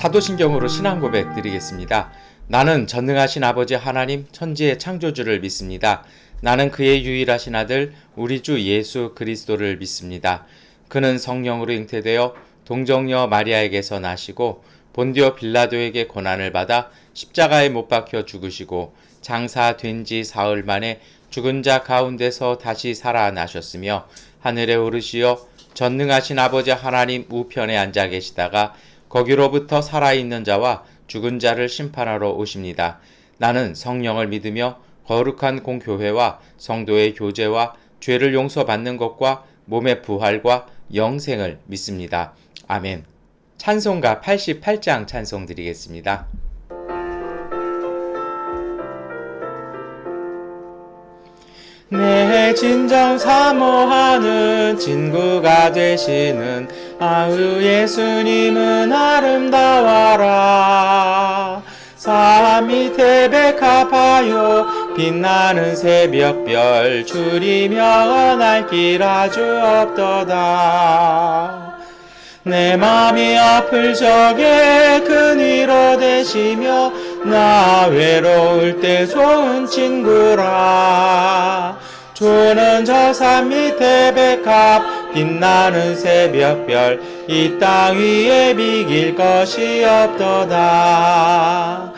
사도신경으로 신앙 고백 드리겠습니다. 나는 전능하신 아버지 하나님 천지의 창조주를 믿습니다. 나는 그의 유일하신 아들 우리 주 예수 그리스도를 믿습니다. 그는 성령으로 잉태되어 동정녀 마리아에게서 나시고 본디오 빌라도에게 고난을 받아 십자가에 못 박혀 죽으시고 장사된 지 사흘 만에 죽은 자 가운데서 다시 살아나셨으며 하늘에 오르시어 전능하신 아버지 하나님 우편에 앉아 계시다가 거기로부터 살아있는 자와 죽은 자를 심판하러 오십니다. 나는 성령을 믿으며 거룩한 공교회와 성도의 교제와 죄를 용서받는 것과 몸의 부활과 영생을 믿습니다. 아멘. 찬송가 88장 찬송 드리겠습니다. 내 진정 사모하는 친구가 되시는 아우 예수님은 아름다워라. 산 밑에 백합하여 빛나는 새벽별 줄이며 날 길 아주 없도다. 내 맘이 아플 적에 큰 위로 되시며 나 외로울 때 좋은 친구라. 주는 저 산 밑에 백합 빛나는 새벽별 이 땅 위에 비길 것이 없도다.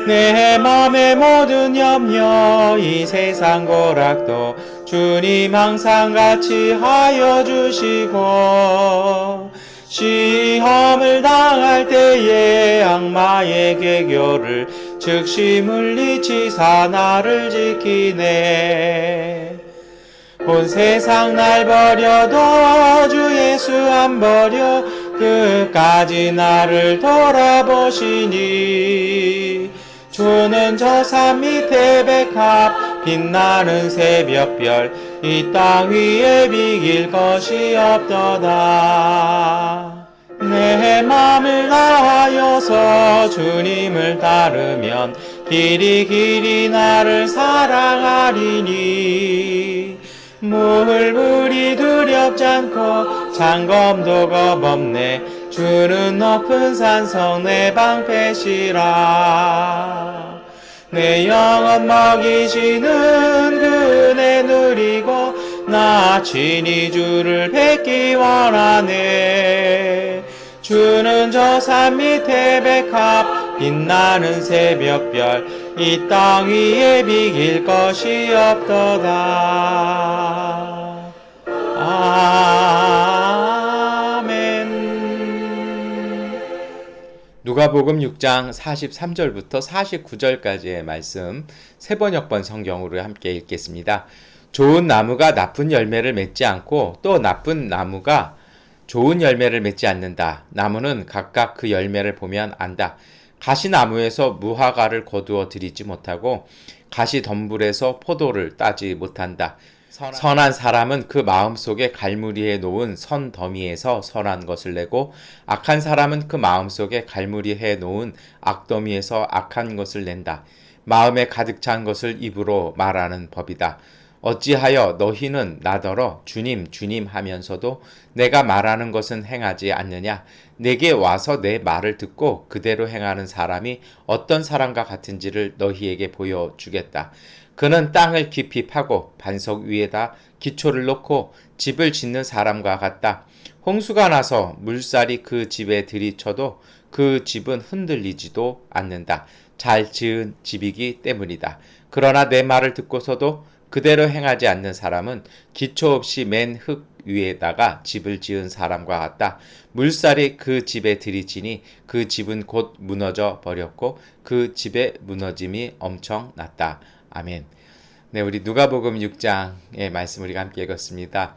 내 맘의 모든 염려 이 세상 고락도 주님 항상 같이 하여 주시고 시험을 당할 때에 악마의 계교를 즉시 물리치사 나를 지키네. 온 세상 날 버려도 주 예수 안 버려 끝까지 나를 돌아보시니. 주는 저 산 밑에 백합 빛나는 새벽별 이 땅 위에 비길 것이 없도다. 내 맘을 다하여서 주님을 따르면 길이 나를 사랑하리니. 물이 두렵지 않고 장검도 겁없네. 주는 높은 산성 내 방패시라. 내 영혼 먹이시는 그 은혜 누리고 나 친히 주를 뵙기 원하네. 주는 저 산 밑에 백합 빛나는 새벽별 이 땅 위에 비길 것이 없도다. 아멘. 누가복음 6장 43절부터 49절까지의 말씀 세번역번 성경으로 함께 읽겠습니다. 좋은 나무가 나쁜 열매를 맺지 않고 또 나쁜 나무가 좋은 열매를 맺지 않는다. 나무는 각각 그 열매를 보면 안다. 가시나무에서 무화과를 거두어 들이지 못하고 가시덤불에서 포도를 따지 못한다. 선한 사람은 그 마음속에 갈무리해 놓은 선더미에서 선한 것을 내고 악한 사람은 그 마음속에 갈무리해 놓은 악더미에서 악한 것을 낸다. 마음에 가득 찬 것을 입으로 말하는 법이다. 어찌하여 너희는 나더러 주님 주님 하면서도 내가 말하는 것은 행하지 않느냐. 내게 와서 내 말을 듣고 그대로 행하는 사람이 어떤 사람과 같은지를 너희에게 보여주겠다. 그는 땅을 깊이 파고 반석 위에다 기초를 놓고 집을 짓는 사람과 같다. 홍수가 나서 물살이 그 집에 들이쳐도 그 집은 흔들리지도 않는다. 잘 지은 집이기 때문이다. 그러나 내 말을 듣고서도 그대로 행하지 않는 사람은 기초 없이 맨 흙 위에다가 집을 지은 사람과 같다. 물살이 그 집에 들이치니 그 집은 곧 무너져 버렸고 그 집의 무너짐이 엄청 났다. 아멘. 네, 우리 누가복음 6장의 말씀 우리가 함께 읽었습니다.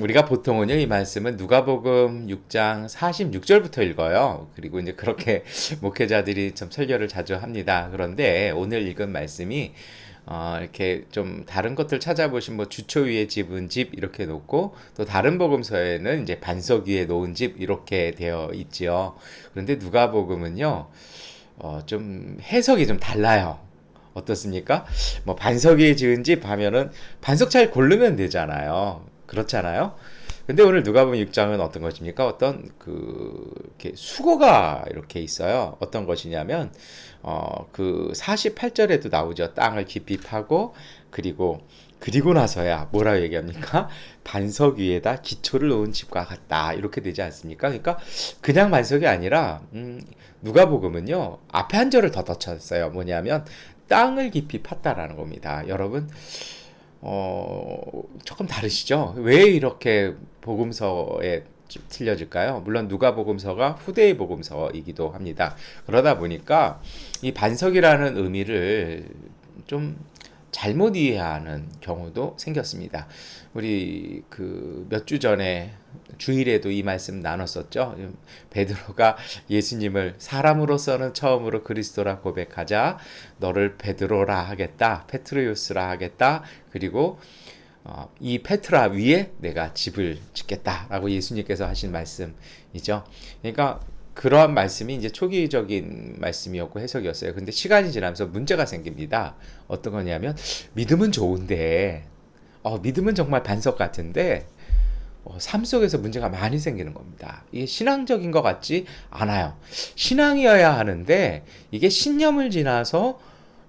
우리가 보통은요, 이 말씀은 누가복음 6장 46절부터 읽어요. 그리고 이제 그렇게 목회자들이 좀 설교를 자주 합니다. 그런데 오늘 읽은 말씀이 이렇게 좀 다른 것들 찾아보신 뭐 주초 위에 집은 집 이렇게 놓고 또 다른 복음서에는 이제 반석 위에 놓은 집 이렇게 되어 있지요. 그런데 누가복음은요, 좀 해석이 좀 달라요. 어떻습니까? 뭐 반석 위에 지은 집 하면은 반석 잘 고르면 되잖아요. 그렇잖아요. 근데 오늘 누가복음 6장은 어떤 것입니까? 어떤 이렇게 수고가 이렇게 있어요. 어떤 것이냐면 그 48절에도 나오죠. 땅을 깊이 파고 그리고 나서야 뭐라고 얘기합니까? 반석 위에다 기초를 놓은 집과 같다. 이렇게 되지 않습니까? 그러니까 그냥 반석이 아니라 누가복음은요. 앞에 한 절을 더 덧쳤어요. 뭐냐면 땅을 깊이 팠다라는 겁니다. 여러분 조금 다르시죠? 왜 이렇게 복음서에 틀려질까요? 물론 누가복음서가 후대의 복음서이기도 합니다. 그러다 보니까 이 반석이라는 의미를 좀 잘못 이해하는 경우도 생겼습니다. 우리 그 몇 주 전에 주일에도 이 말씀 나눴었죠. 베드로가 예수님을 사람으로서는 처음으로 그리스도라 고백하자 너를 베드로라 하겠다, 페트로유스라 하겠다. 그리고 이 페트라 위에 내가 집을 짓겠다라고 예수님께서 하신 말씀이죠. 그러니까 그러한 말씀이 이제 초기적인 말씀이었고 해석이었어요. 근데 시간이 지나면서 문제가 생깁니다. 어떤 거냐면 믿음은 좋은데 믿음은 정말 반석 같은데 삶 속에서 문제가 많이 생기는 겁니다. 이게 신앙적인 것 같지 않아요. 신앙이어야 하는데 이게 신념을 지나서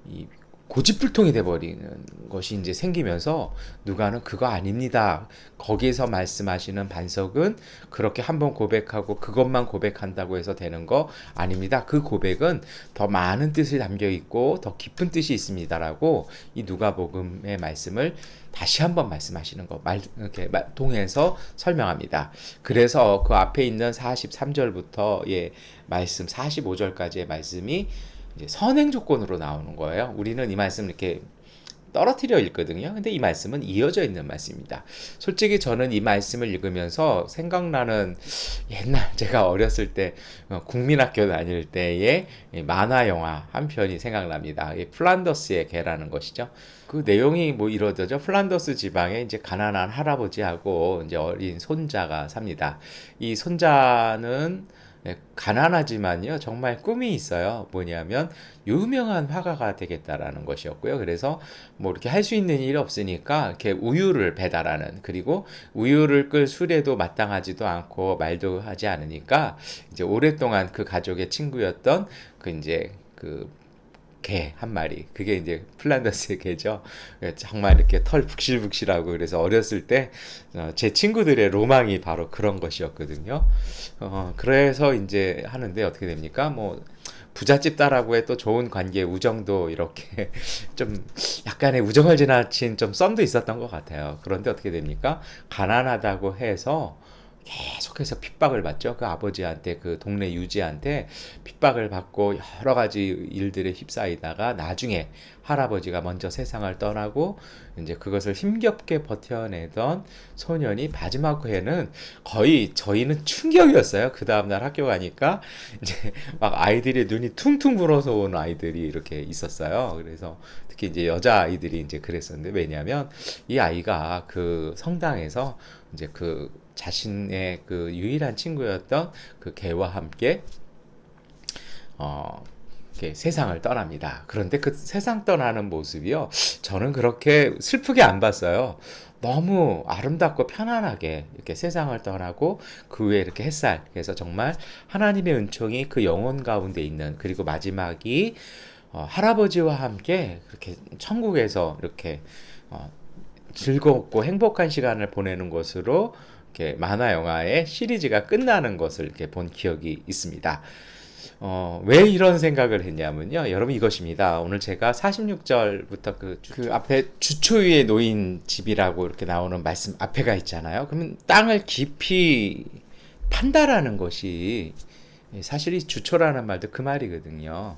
이 고집불통이 돼버리는 것이 이제 생기면서 누가는 그거 아닙니다. 거기에서 말씀하시는 반석은 그렇게 한번 고백하고 그것만 고백한다고 해서 되는 거 아닙니다. 그 고백은 더 많은 뜻이 담겨 있고 더 깊은 뜻이 있습니다라고 이 누가복음의 말씀을 다시 한번 말씀하시는 거 이렇게 통해서 설명합니다. 그래서 그 앞에 있는 43절부터의 말씀 45절까지의 말씀이 이제 선행 조건으로 나오는 거예요. 우리는 이 말씀을 이렇게 떨어뜨려 읽거든요. 근데 이 말씀은 이어져 있는 말씀입니다. 솔직히 저는 이 말씀을 읽으면서 생각나는 옛날 제가 어렸을 때 국민학교 다닐 때의 만화 영화 한 편이 생각납니다. 플란더스의 개라는 것이죠. 그 내용이 뭐 이러죠. 플란더스 지방에 이제 가난한 할아버지하고 이제 어린 손자가 삽니다. 이 손자는 가난하지만요 정말 꿈이 있어요. 뭐냐면 유명한 화가가 되겠다라는 것이었고요. 그래서 뭐 이렇게 할 수 있는 일이 없으니까 이렇게 우유를 배달하는, 그리고 우유를 끌 수레도 마땅하지도 않고 말도 하지 않으니까 이제 오랫동안 그 가족의 친구였던 그 이제 그 개 한 마리, 그게 이제 플란더스의 개죠. 정말 이렇게 털 북실북실하고, 그래서 어렸을 때 제 친구들의 로망이 바로 그런 것이었거든요. 그래서 이제 하는데 어떻게 됩니까? 뭐 부잣집 딸하고의 또 좋은 관계, 우정도 이렇게 좀 약간의 우정을 지나친 좀 썸도 있었던 것 같아요. 그런데 어떻게 됩니까? 가난하다고 해서 계속해서 핍박을 받죠. 그 아버지한테, 그 동네 유지한테 핍박을 받고 여러 가지 일들에 휩싸이다가 나중에 할아버지가 먼저 세상을 떠나고 이제 그것을 힘겹게 버텨내던 소년이 마지막 회에는 거의 저희는 충격이었어요. 그 다음날 학교 가니까 이제 막 아이들이 눈이 퉁퉁 불어서 온 아이들이 이렇게 있었어요. 그래서 특히 이제 여자 아이들이 이제 그랬었는데, 왜냐하면 이 아이가 그 성당에서 이제 그 자신의 그 유일한 친구였던 그 개와 함께 이렇게 세상을 떠납니다. 그런데 그 세상 떠나는 모습이요, 저는 그렇게 슬프게 안 봤어요. 너무 아름답고 편안하게 이렇게 세상을 떠나고 그 후에 이렇게 햇살, 그래서 정말 하나님의 은총이 그 영혼 가운데 있는, 그리고 마지막이 할아버지와 함께 그렇게 천국에서 이렇게 즐겁고 행복한 시간을 보내는 것으로 이렇게 만화 영화의 시리즈가 끝나는 것을 이렇게 본 기억이 있습니다. 왜 이런 생각을 했냐면요, 여러분 이것입니다. 오늘 제가 46절부터 그 앞에 주초 위에 놓인 집이라고 이렇게 나오는 말씀 앞에가 있잖아요. 그러면 땅을 깊이 판다라는 것이 사실 이 주초라는 말도 그 말이거든요.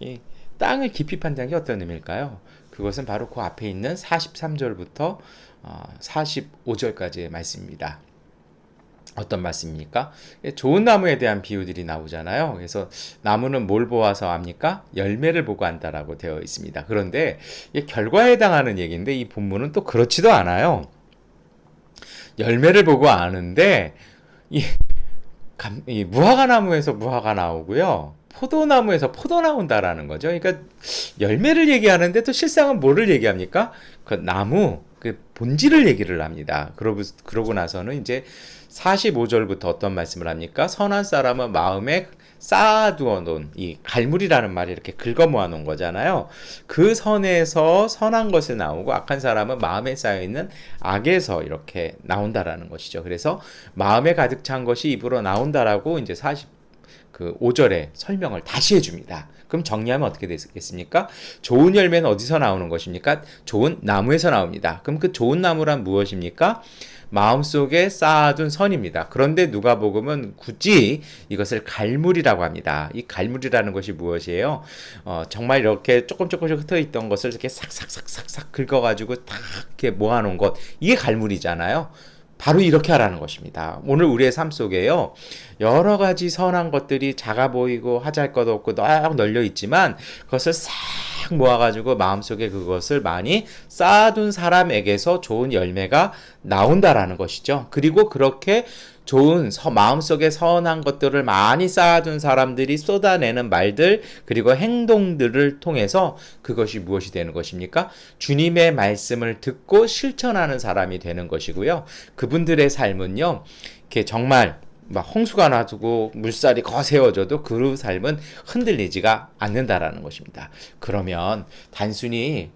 이 땅을 깊이 판다는 게 어떤 의미일까요? 그것은 바로 그 앞에 있는 43절부터 45절까지의 말씀입니다. 어떤 말씀입니까? 좋은 나무에 대한 비유들이 나오잖아요. 그래서 나무는 뭘 보아서 압니까? 열매를 보고 안다라고 되어 있습니다. 그런데 이게 결과에 해당하는 얘기인데 이 본문은 또 그렇지도 않아요. 열매를 보고 아는데 이 무화과 나무에서 무화과 나오고요, 포도나무에서 포도 나온다라는 거죠. 그러니까 열매를 얘기하는데 또 실상은 뭐를 얘기합니까? 그 나무, 그 본질을 얘기를 합니다. 그러고 나서는 이제 45절부터 어떤 말씀을 합니까? 선한 사람은 마음에 쌓아두어 놓은 이 갈물이라는 말이 이렇게 긁어 모아 놓은 거잖아요. 그 선에서 선한 것이 나오고 악한 사람은 마음에 쌓여 있는 악에서 이렇게 나온다라는 것이죠. 그래서 마음에 가득 찬 것이 입으로 나온다라고 이제 5절에 설명을 다시 해줍니다. 그럼 정리하면 어떻게 되겠습니까? 좋은 열매는 어디서 나오는 것입니까? 좋은 나무에서 나옵니다. 그럼 그 좋은 나무란 무엇입니까? 마음속에 쌓아둔 선입니다. 그런데 누가복음은 굳이 이것을 갈물이라고 합니다. 이 갈물이라는 것이 무엇이에요? 정말 이렇게 조금씩 흩어 있던 것을 이렇게 싹싹 긁어가지고 딱 이렇게 모아놓은 것, 이게 갈물이잖아요. 바로 이렇게 하라는 것입니다. 오늘 우리의 삶 속에요, 여러 가지 선한 것들이 작아 보이고 하잘 것 없고 넉 널려 있지만 그것을 싹 모아가지고 마음속에 그것을 많이 쌓아둔 사람에게서 좋은 열매가 나온다라는 것이죠. 그리고 그렇게 좋은 마음속에 선한 것들을 많이 쌓아둔 사람들이 쏟아내는 말들 그리고 행동들을 통해서 그것이 무엇이 되는 것입니까? 주님의 말씀을 듣고 실천하는 사람이 되는 것이고요. 그분들의 삶은요, 이렇게 정말 막 홍수가 나두고 물살이 거세어져도 그 삶은 흔들리지가 않는다라는 것입니다. 그러면 단순히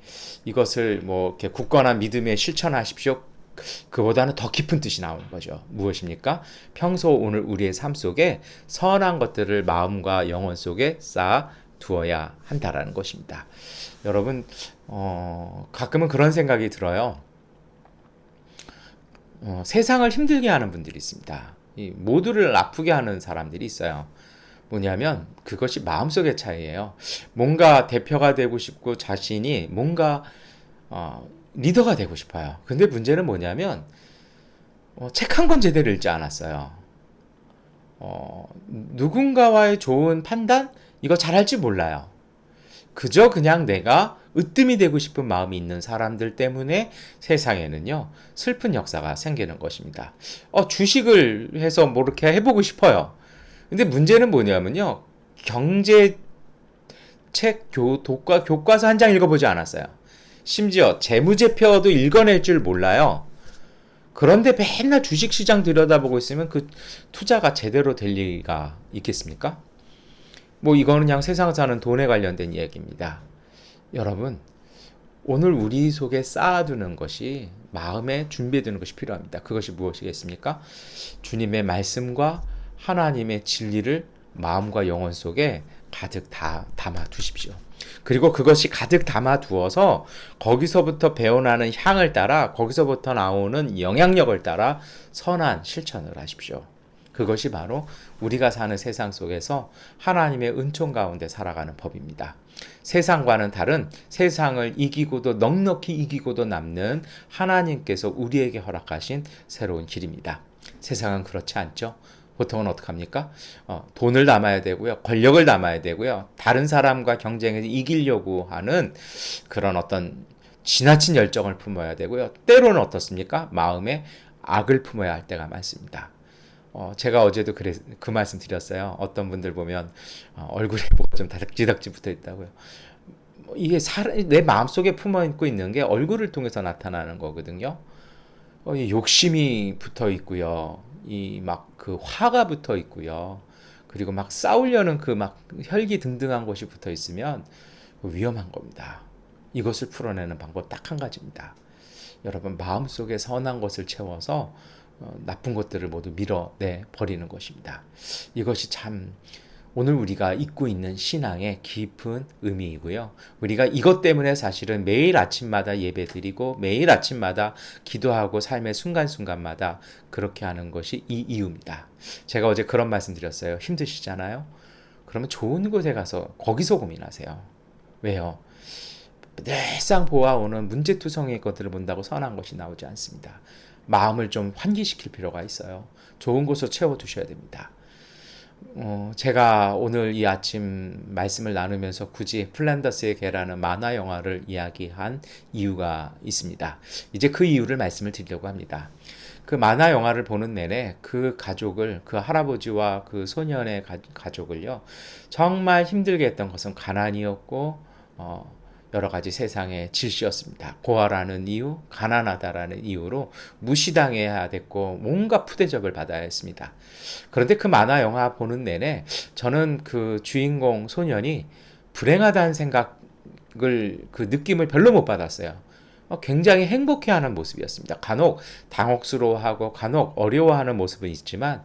이것을 뭐 이렇게 굳건한 믿음에 실천하십시오, 그보다는 더 깊은 뜻이 나오는 거죠. 무엇입니까? 평소 오늘 우리의 삶 속에 선한 것들을 마음과 영혼 속에 쌓아 두어야 한다라는 것입니다. 여러분, 가끔은 그런 생각이 들어요. 세상을 힘들게 하는 분들이 있습니다. 모두를 아프게 하는 사람들이 있어요. 뭐냐면 그것이 마음속의 차이예요. 뭔가 대표가 되고 싶고 자신이 뭔가 리더가 되고 싶어요. 근데 문제는 뭐냐면 책 한 권 제대로 읽지 않았어요. 누군가와의 좋은 판단? 이거 잘할지 몰라요. 그저 그냥 내가 으뜸이 되고 싶은 마음이 있는 사람들 때문에 세상에는요, 슬픈 역사가 생기는 것입니다. 주식을 해서 뭐 이렇게 해보고 싶어요. 근데 문제는 뭐냐면요, 경제 책 교과서 한 장 읽어보지 않았어요. 심지어 재무제표도 읽어낼 줄 몰라요. 그런데 맨날 주식시장 들여다보고 있으면 그 투자가 제대로 될 리가 있겠습니까? 뭐 이거는 그냥 세상 사는 돈에 관련된 이야기입니다. 여러분, 오늘 우리 속에 쌓아두는 것이, 마음에 준비해두는 것이 필요합니다. 그것이 무엇이겠습니까? 주님의 말씀과 하나님의 진리를 마음과 영혼 속에 가득 담아 두십시오. 그리고 그것이 가득 담아 두어서 거기서부터 배어나는 향을 따라, 거기서부터 나오는 영향력을 따라 선한 실천을 하십시오. 그것이 바로 우리가 사는 세상 속에서 하나님의 은총 가운데 살아가는 법입니다. 세상과는 다른, 세상을 이기고도 넉넉히 이기고도 남는 하나님께서 우리에게 허락하신 새로운 길입니다. 세상은 그렇지 않죠. 보통은 어떻게 합니까? 돈을 담아야 되고요, 권력을 담아야 되고요, 다른 사람과 경쟁해서 이기려고 하는 그런 어떤 지나친 열정을 품어야 되고요, 때로는 어떻습니까? 마음에 악을 품어야 할 때가 많습니다. 제가 어제도 그 말씀 드렸어요. 어떤 분들 보면 얼굴에 뭐가 좀 다닥지닥지 붙어 있다고요. 이게 내 마음속에 품어 있고 있는 게 얼굴을 통해서 나타나는 거거든요. 욕심이 붙어 있고요, 이 막 그 화가 붙어 있고요, 그리고 막 싸우려는 그 막 혈기 등등한 것이 붙어 있으면 위험한 겁니다. 이것을 풀어내는 방법 딱 한 가지입니다. 여러분, 마음속에 선한 것을 채워서 나쁜 것들을 모두 밀어내 버리는 것입니다. 이것이 참 오늘 우리가 잊고 있는 신앙의 깊은 의미이고요. 우리가 이것 때문에 사실은 매일 아침마다 예배드리고 매일 아침마다 기도하고 삶의 순간순간마다 그렇게 하는 것이 이 이유입니다. 제가 어제 그런 말씀 드렸어요. 힘드시잖아요? 그러면 좋은 곳에 가서 거기서 고민하세요. 왜요? 늘상 보아오는 문제투성이의 것들을 본다고 선한 것이 나오지 않습니다. 마음을 좀 환기시킬 필요가 있어요. 좋은 곳으로 채워두셔야 됩니다. 제가 오늘 이 아침 말씀을 나누면서 굳이 플란더스의 개라는 만화 영화를 이야기한 이유가 있습니다. 이제 그 이유를 말씀을 드리려고 합니다. 그 만화 영화를 보는 내내 그 가족을, 그 할아버지와 그 소년의 가족을요, 정말 힘들게 했던 것은 가난이었고 여러 가지 세상의 질시였습니다. 고아라는 이유, 가난하다라는 이유로 무시당해야 됐고 뭔가 푸대접을 받아야 했습니다. 그런데 그 만화 영화 보는 내내 저는 그 주인공 소년이 불행하다는 생각을 그 느낌을 별로 못 받았어요. 굉장히 행복해하는 모습이었습니다. 간혹 당혹스러워하고 간혹 어려워하는 모습은 있지만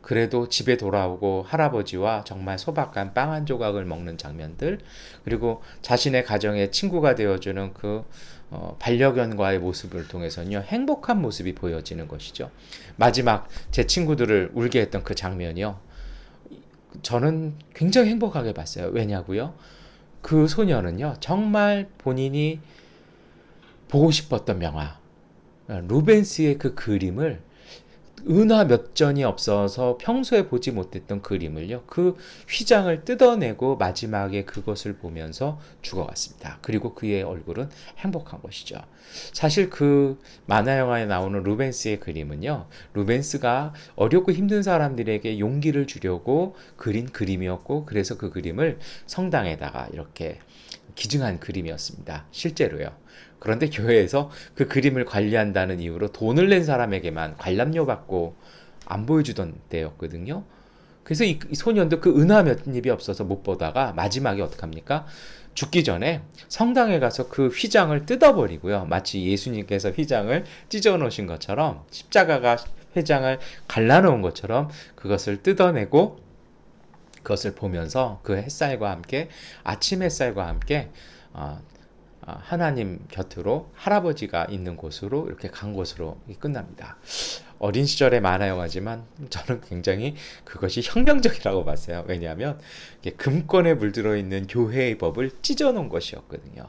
그래도 집에 돌아오고 할아버지와 정말 소박한 빵 한 조각을 먹는 장면들, 그리고 자신의 가정의 친구가 되어주는 그 반려견과의 모습을 통해서는요, 행복한 모습이 보여지는 것이죠. 마지막 제 친구들을 울게 했던 그 장면이요, 저는 굉장히 행복하게 봤어요. 왜냐고요? 그 소녀는요, 정말 본인이 보고 싶었던 명화, 루벤스의 그 그림을, 은화 몇 전이 없어서 평소에 보지 못했던 그림을요, 그 휘장을 뜯어내고 마지막에 그것을 보면서 죽어갔습니다. 그리고 그의 얼굴은 행복한 것이죠. 사실 그 만화 영화에 나오는 루벤스의 그림은요, 루벤스가 어렵고 힘든 사람들에게 용기를 주려고 그린 그림이었고, 그래서 그 그림을 성당에다가 이렇게 기증한 그림이었습니다. 실제로요. 그런데 교회에서 그 그림을 관리한다는 이유로 돈을 낸 사람에게만 관람료 받고 안 보여주던 때였거든요. 그래서 이 소년도 그 은화 몇 입이 없어서 못 보다가 마지막에 어떡합니까? 죽기 전에 성당에 가서 그 휘장을 뜯어버리고요. 마치 예수님께서 휘장을 찢어 놓으신 것처럼, 십자가가 휘장을 갈라놓은 것처럼 그것을 뜯어내고 그것을 보면서 그 햇살과 함께, 아침 햇살과 함께 하나님 곁으로, 할아버지가 있는 곳으로 이렇게 간 것으로 끝납니다. 어린 시절의 만화 영화지만 저는 굉장히 그것이 혁명적이라고 봤어요. 왜냐하면 금권에 물들어 있는 교회의 법을 찢어놓은 것이었거든요.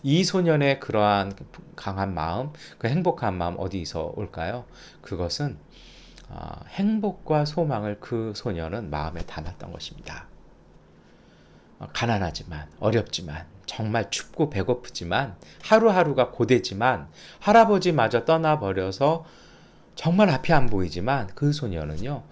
이 소년의 그러한 강한 마음, 그 행복한 마음 어디서 올까요? 그것은 행복과 소망을 그 소년은 마음에 담았던 것입니다. 가난하지만, 어렵지만, 정말 춥고 배고프지만, 하루하루가 고되지만, 할아버지마저 떠나버려서 정말 앞이 안 보이지만, 그 소녀는요,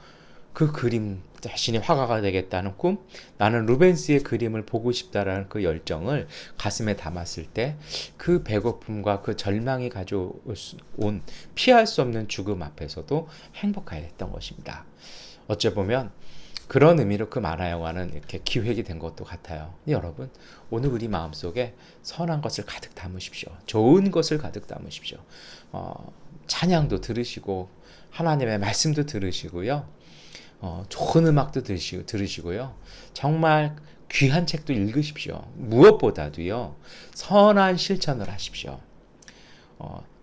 그 그림 자신이 화가가 되겠다는 꿈, 나는 루벤스의 그림을 보고 싶다라는 그 열정을 가슴에 담았을 때, 그 배고픔과 그 절망이 가져온 피할 수 없는 죽음 앞에서도 행복하게 했던 것입니다. 어찌 보면 그런 의미로 그 만화 영화는 이렇게 기획이 된 것도 같아요. 여러분, 오늘 우리 마음속에 선한 것을 가득 담으십시오. 좋은 것을 가득 담으십시오. 찬양도 들으시고 하나님의 말씀도 들으시고요. 좋은 음악도 들으시고요. 정말 귀한 책도 읽으십시오. 무엇보다도요, 선한 실천을 하십시오.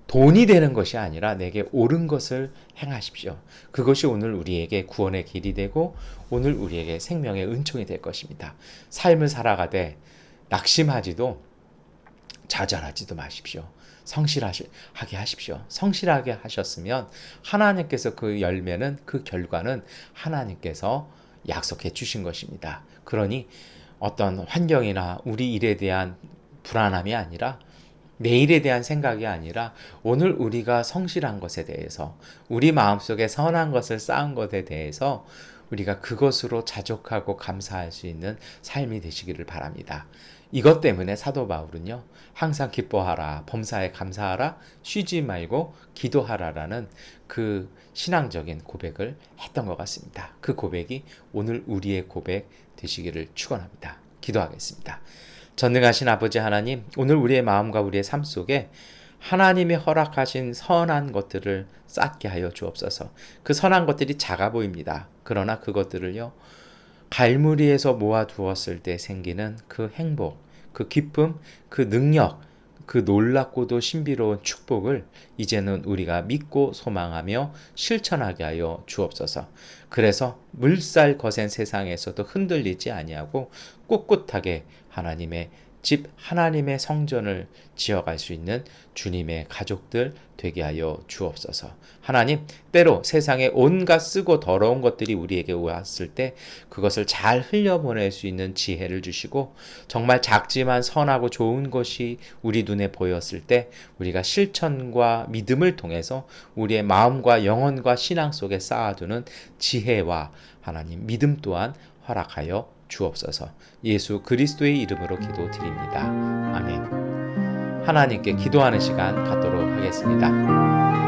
돈이 되는 것이 아니라 내게 옳은 것을 행하십시오. 그것이 오늘 우리에게 구원의 길이 되고 오늘 우리에게 생명의 은총이 될 것입니다. 삶을 살아가되 낙심하지도 좌절하지도 마십시오. 성실하게 하십시오. 성실하게 하셨으면 하나님께서 그 열매는, 그 결과는 하나님께서 약속해 주신 것입니다. 그러니 어떤 환경이나 우리 일에 대한 불안함이 아니라, 내일에 대한 생각이 아니라 오늘 우리가 성실한 것에 대해서, 우리 마음속에 선한 것을 쌓은 것에 대해서 우리가 그것으로 자족하고 감사할 수 있는 삶이 되시기를 바랍니다. 이것 때문에 사도 바울은요, 항상 기뻐하라, 범사에 감사하라, 쉬지 말고 기도하라라는 그 신앙적인 고백을 했던 것 같습니다. 그 고백이 오늘 우리의 고백 되시기를 축원합니다. 기도하겠습니다. 전능하신 아버지 하나님, 오늘 우리의 마음과 우리의 삶 속에 하나님이 허락하신 선한 것들을 쌓게 하여 주옵소서. 그 선한 것들이 작아 보입니다. 그러나 그것들을요, 갈무리에서 모아두었을 때 생기는 그 행복, 그 기쁨, 그 능력, 그 놀랍고도 신비로운 축복을 이제는 우리가 믿고 소망하며 실천하게 하여 주옵소서. 그래서 물살 거센 세상에서도 흔들리지 아니하고 꿋꿋하게 하나님의 집, 하나님의 성전을 지어갈 수 있는 주님의 가족들 되게 하여 주옵소서. 하나님, 때로 세상에 온갖 쓰고 더러운 것들이 우리에게 왔을 때 그것을 잘 흘려보낼 수 있는 지혜를 주시고, 정말 작지만 선하고 좋은 것이 우리 눈에 보였을 때 우리가 실천과 믿음을 통해서 우리의 마음과 영혼과 신앙 속에 쌓아두는 지혜와 하나님 믿음 또한 허락하여 주옵소서. 예수 그리스도의 이름으로 기도드립니다. 아멘. 하나님께 기도하는 시간 갖도록 하겠습니다.